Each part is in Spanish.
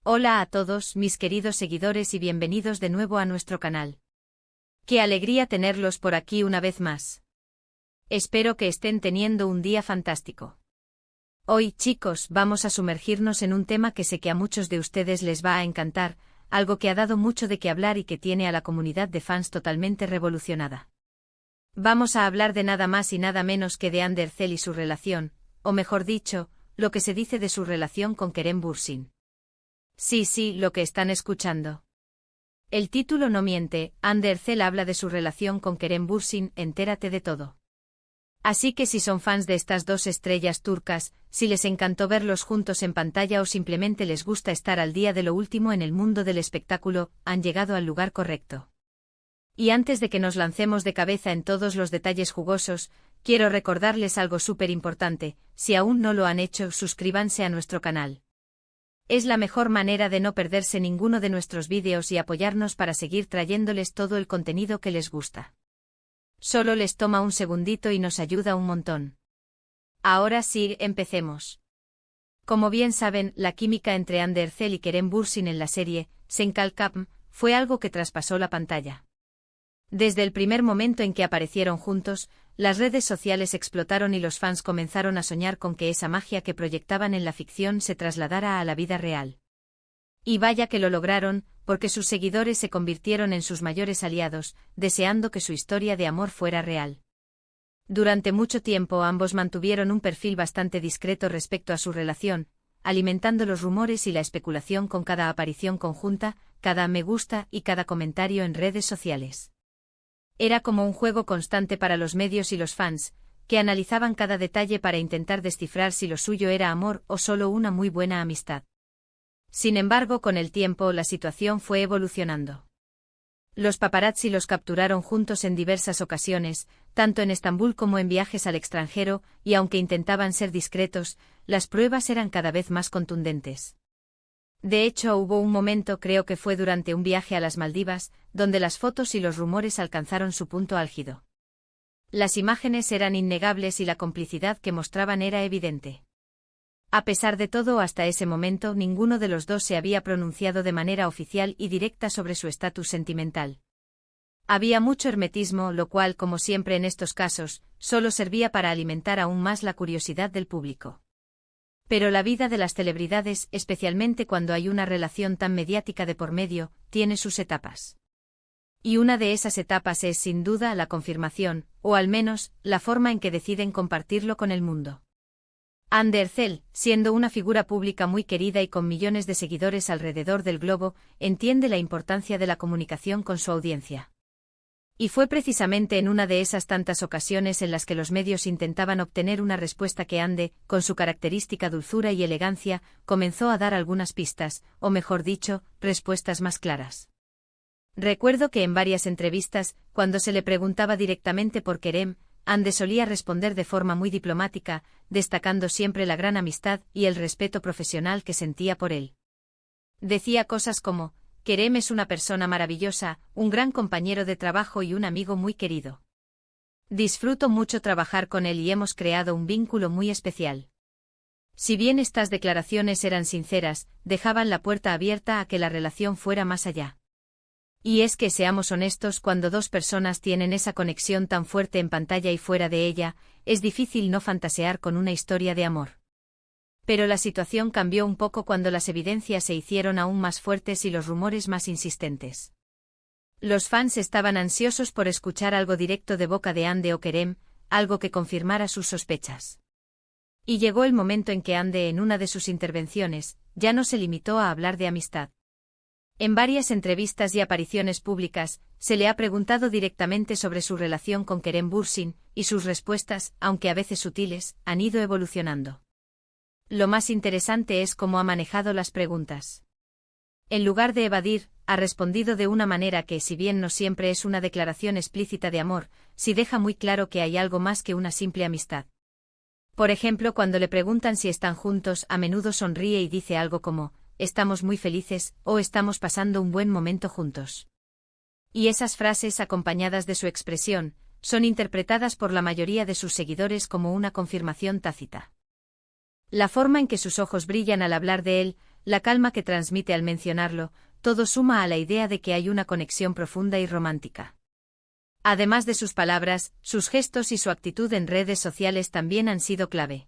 Hola a todos mis queridos seguidores y bienvenidos de nuevo a nuestro canal. Qué alegría tenerlos por aquí una vez más. Espero que estén teniendo un día fantástico. Hoy, chicos, vamos a sumergirnos en un tema que sé que a muchos de ustedes les va a encantar, algo que ha dado mucho de qué hablar y que tiene a la comunidad de fans totalmente revolucionada. Vamos a hablar de nada más y nada menos que de Ander Cell y su relación, o mejor dicho, lo que se dice de su relación con Kerem Bürsin. Sí, lo que están escuchando. El título no miente, Ander Cell habla de su relación con Kerem Bürsin, entérate de todo. Así que si son fans de estas dos estrellas turcas, si les encantó verlos juntos en pantalla o simplemente les gusta estar al día de lo último en el mundo del espectáculo, han llegado al lugar correcto. Y antes de que nos lancemos de cabeza en todos los detalles jugosos, quiero recordarles algo súper importante: si aún no lo han hecho, suscríbanse a nuestro canal. Es la mejor manera de no perderse ninguno de nuestros vídeos y apoyarnos para seguir trayéndoles todo el contenido que les gusta. Solo les toma un segundito y nos ayuda un montón. Ahora sí, empecemos. Como bien saben, la química entre Ander Cell y Kerem Bürsin en la serie Sen Kalkam fue algo que traspasó la pantalla. Desde el primer momento en que aparecieron juntos, las redes sociales explotaron y los fans comenzaron a soñar con que esa magia que proyectaban en la ficción se trasladara a la vida real. Y vaya que lo lograron, porque sus seguidores se convirtieron en sus mayores aliados, deseando que su historia de amor fuera real. Durante mucho tiempo ambos mantuvieron un perfil bastante discreto respecto a su relación, alimentando los rumores y la especulación con cada aparición conjunta, cada me gusta y cada comentario en redes sociales. Era como un juego constante para los medios y los fans, que analizaban cada detalle para intentar descifrar si lo suyo era amor o solo una muy buena amistad. Sin embargo, con el tiempo la situación fue evolucionando. Los paparazzi los capturaron juntos en diversas ocasiones, tanto en Estambul como en viajes al extranjero, y aunque intentaban ser discretos, las pruebas eran cada vez más contundentes. De hecho, hubo un momento, creo que fue durante un viaje a las Maldivas, donde las fotos y los rumores alcanzaron su punto álgido. Las imágenes eran innegables y la complicidad que mostraban era evidente. A pesar de todo, hasta ese momento ninguno de los dos se había pronunciado de manera oficial y directa sobre su estatus sentimental. Había mucho hermetismo, lo cual, como siempre en estos casos, solo servía para alimentar aún más la curiosidad del público. Pero la vida de las celebridades, especialmente cuando hay una relación tan mediática de por medio, tiene sus etapas. Y una de esas etapas es, sin duda, la confirmación, o al menos, la forma en que deciden compartirlo con el mundo. Ander Cell, siendo una figura pública muy querida y con millones de seguidores alrededor del globo, entiende la importancia de la comunicación con su audiencia. Y fue precisamente en una de esas tantas ocasiones en las que los medios intentaban obtener una respuesta que Ande, con su característica dulzura y elegancia, comenzó a dar algunas pistas, o mejor dicho, respuestas más claras. Recuerdo que en varias entrevistas, cuando se le preguntaba directamente por Kerem, Ande solía responder de forma muy diplomática, destacando siempre la gran amistad y el respeto profesional que sentía por él. Decía cosas como: Kerem es una persona maravillosa, un gran compañero de trabajo y un amigo muy querido. Disfruto mucho trabajar con él y hemos creado un vínculo muy especial. Si bien estas declaraciones eran sinceras, dejaban la puerta abierta a que la relación fuera más allá. Y es que, seamos honestos, cuando dos personas tienen esa conexión tan fuerte en pantalla y fuera de ella, es difícil no fantasear con una historia de amor. Pero la situación cambió un poco cuando las evidencias se hicieron aún más fuertes y los rumores más insistentes. Los fans estaban ansiosos por escuchar algo directo de boca de Ande o Kerem, algo que confirmara sus sospechas. Y llegó el momento en que Ande, en una de sus intervenciones, ya no se limitó a hablar de amistad. En varias entrevistas y apariciones públicas, se le ha preguntado directamente sobre su relación con Kerem Bürsin, y sus respuestas, aunque a veces sutiles, han ido evolucionando. Lo más interesante es cómo ha manejado las preguntas. En lugar de evadir, ha respondido de una manera que, si bien no siempre es una declaración explícita de amor, sí deja muy claro que hay algo más que una simple amistad. Por ejemplo, cuando le preguntan si están juntos, a menudo sonríe y dice algo como: estamos muy felices, o estamos pasando un buen momento juntos. Y esas frases, acompañadas de su expresión, son interpretadas por la mayoría de sus seguidores como una confirmación tácita. La forma en que sus ojos brillan al hablar de él, la calma que transmite al mencionarlo, todo suma a la idea de que hay una conexión profunda y romántica. Además de sus palabras, sus gestos y su actitud en redes sociales también han sido clave.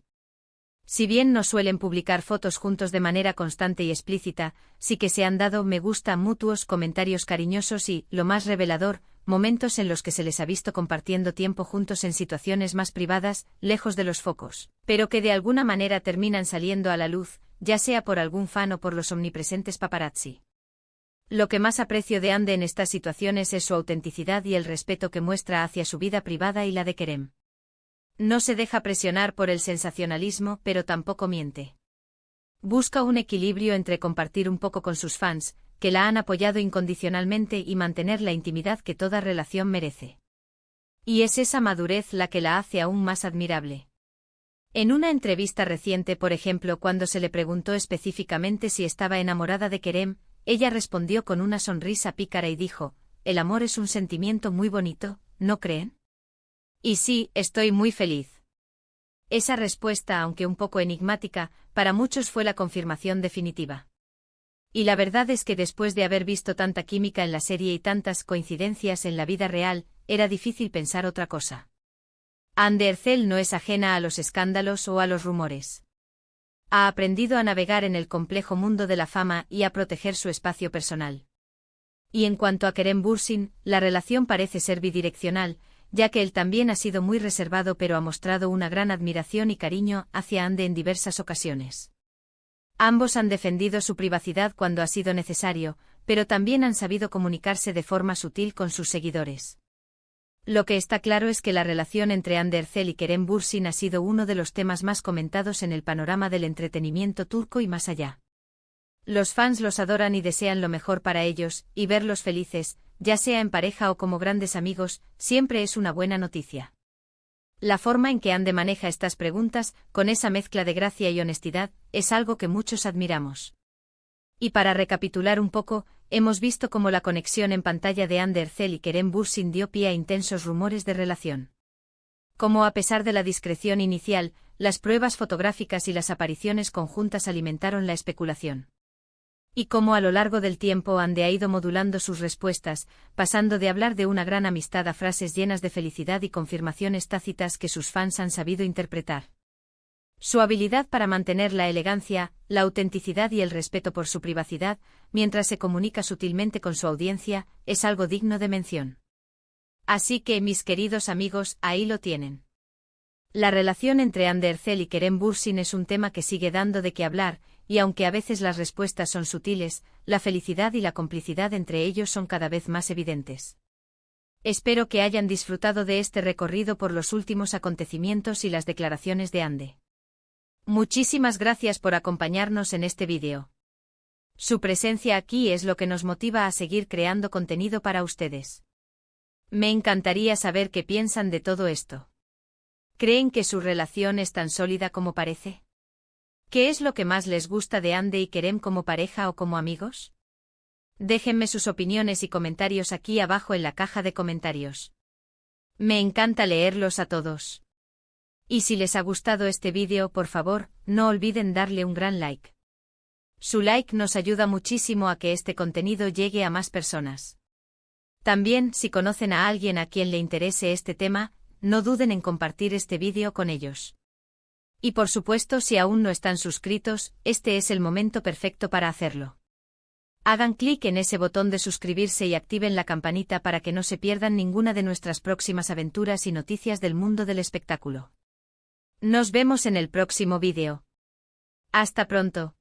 Si bien no suelen publicar fotos juntos de manera constante y explícita, sí que se han dado me gusta mutuos, comentarios cariñosos y, lo más revelador, momentos en los que se les ha visto compartiendo tiempo juntos en situaciones más privadas, lejos de los focos, pero que de alguna manera terminan saliendo a la luz, ya sea por algún fan o por los omnipresentes paparazzi. Lo que más aprecio de Ande en estas situaciones es su autenticidad y el respeto que muestra hacia su vida privada y la de Kerem. No se deja presionar por el sensacionalismo, pero tampoco miente. Busca un equilibrio entre compartir un poco con sus fans, que la han apoyado incondicionalmente, y mantener la intimidad que toda relación merece. Y es esa madurez la que la hace aún más admirable. En una entrevista reciente, por ejemplo, cuando se le preguntó específicamente si estaba enamorada de Kerem, ella respondió con una sonrisa pícara y dijo: «El amor es un sentimiento muy bonito, ¿no creen?» Y sí, estoy muy feliz. Esa respuesta, aunque un poco enigmática, para muchos fue la confirmación definitiva. Y la verdad es que después de haber visto tanta química en la serie y tantas coincidencias en la vida real, era difícil pensar otra cosa. Hande Erçel no es ajena a los escándalos o a los rumores. Ha aprendido a navegar en el complejo mundo de la fama y a proteger su espacio personal. Y en cuanto a Kerem Bürsin, la relación parece ser bidireccional, ya que él también ha sido muy reservado, pero ha mostrado una gran admiración y cariño hacia Hande en diversas ocasiones. Ambos han defendido su privacidad cuando ha sido necesario, pero también han sabido comunicarse de forma sutil con sus seguidores. Lo que está claro es que la relación entre Hande Erçel y Kerem Bürsin ha sido uno de los temas más comentados en el panorama del entretenimiento turco y más allá. Los fans los adoran y desean lo mejor para ellos, y verlos felices, ya sea en pareja o como grandes amigos, siempre es una buena noticia. La forma en que Hande maneja estas preguntas, con esa mezcla de gracia y honestidad, es algo que muchos admiramos. Y para recapitular un poco, hemos visto cómo la conexión en pantalla de Hande Erçel y Kerem Bürsin dio pie a intensos rumores de relación. Cómo, a pesar de la discreción inicial, las pruebas fotográficas y las apariciones conjuntas alimentaron la especulación. Y cómo a lo largo del tiempo Hande ha ido modulando sus respuestas, pasando de hablar de una gran amistad a frases llenas de felicidad y confirmaciones tácitas que sus fans han sabido interpretar. Su habilidad para mantener la elegancia, la autenticidad y el respeto por su privacidad, mientras se comunica sutilmente con su audiencia, es algo digno de mención. Así que, mis queridos amigos, ahí lo tienen. La relación entre Hande Erçel y Kerem Bürsin es un tema que sigue dando de qué hablar, y aunque a veces las respuestas son sutiles, la felicidad y la complicidad entre ellos son cada vez más evidentes. Espero que hayan disfrutado de este recorrido por los últimos acontecimientos y las declaraciones de Hande. Muchísimas gracias por acompañarnos en este vídeo. Su presencia aquí es lo que nos motiva a seguir creando contenido para ustedes. Me encantaría saber qué piensan de todo esto. ¿Creen que su relación es tan sólida como parece? ¿Qué es lo que más les gusta de Hande y Kerem como pareja o como amigos? Déjenme sus opiniones y comentarios aquí abajo en la caja de comentarios. Me encanta leerlos a todos. Y si les ha gustado este vídeo, por favor, no olviden darle un gran like. Su like nos ayuda muchísimo a que este contenido llegue a más personas. También, si conocen a alguien a quien le interese este tema, no duden en compartir este vídeo con ellos. Y por supuesto, si aún no están suscritos, este es el momento perfecto para hacerlo. Hagan clic en ese botón de suscribirse y activen la campanita para que no se pierdan ninguna de nuestras próximas aventuras y noticias del mundo del espectáculo. Nos vemos en el próximo vídeo. Hasta pronto.